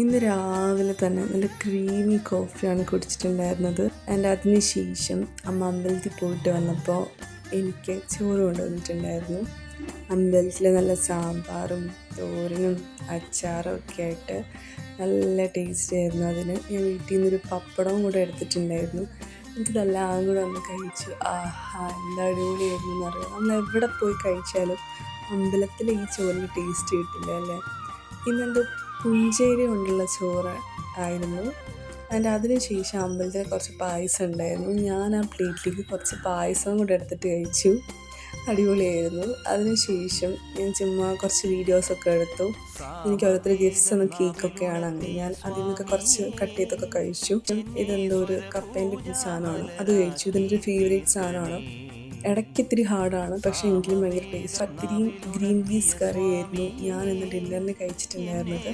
ഇന്ന് രാവിലെ തന്നെ നല്ല ക്രീമി കോഫിയാണ് കുടിച്ചിട്ടുണ്ടായിരുന്നത്. ആൻഡ് അതിന് ശേഷം അമ്മ അമ്പലത്തിൽ പോയിട്ട് വന്നപ്പോൾ എനിക്ക് ചോറ് കൊണ്ടുവന്നിട്ടുണ്ടായിരുന്നു. അമ്പലത്തിൽ നല്ല സാമ്പാറും തോരനും അച്ചാറും ഒക്കെ ആയിട്ട് നല്ല ടേസ്റ്റ് ആയിരുന്നു. അതിന് ഞാൻ വീട്ടിൽ നിന്നൊരു പപ്പടവും കൂടെ എടുത്തിട്ടുണ്ടായിരുന്നു. എനിക്കിതെല്ലാം കൂടെ ഒന്ന് കഴിച്ചു. ആഹാ, എന്താ അടിപൊളിയായിരുന്നു എന്നറിയാം. നമ്മൾ എവിടെ പോയി കഴിച്ചാലും അമ്പലത്തിൽ ഈ ചോറിന് ടേസ്റ്റ് കിട്ടില്ല അല്ലേ. ഇന്നെന്തോ പുഞ്ചേരി കൊണ്ടുള്ള ചോറ് ആയിരുന്നു. ആൻഡ് അതിന് ശേഷം അമ്പലത്തിൽ കുറച്ച് പായസം ഉണ്ടായിരുന്നു. ഞാൻ ആ പ്ലേറ്റിലേക്ക് കുറച്ച് പായസം കൂടെ എടുത്തിട്ട് കഴിച്ചു. അടിപൊളിയായിരുന്നു. അതിനുശേഷം ഞാൻ ചുമ്മാ കുറച്ച് വീഡിയോസൊക്കെ എടുത്തു. എനിക്ക് ഓരോരുത്തർ ഗിഫ്റ്റ്സ് എന്ന കേക്കൊക്കെയാണ്. അങ്ങനെ ഞാൻ അതിൽ നിന്നൊക്കെ കുറച്ച് കട്ട് ചെയ്തൊക്കെ കഴിച്ചു. ഇതെന്തോ ഒരു കപ്പേൻ്റെ സാധനമാണ്, അത് കഴിച്ചു. ഇതിൻ്റെ ഒരു ഫേവറേറ്റ് സാധനമാണ്. ഇടയ്ക്ക് ഇത്തിരി ഹാർഡാണ്, പക്ഷേ എങ്കിലും ഭയങ്കര ടേസ്റ്റ്. അത്തിരിയും ഗ്രീൻ പീസ് കറിയായിരുന്നു ഞാൻ ഇന്ന് ഡിന്നറിന് കഴിച്ചിട്ടുണ്ടായിരുന്നത്.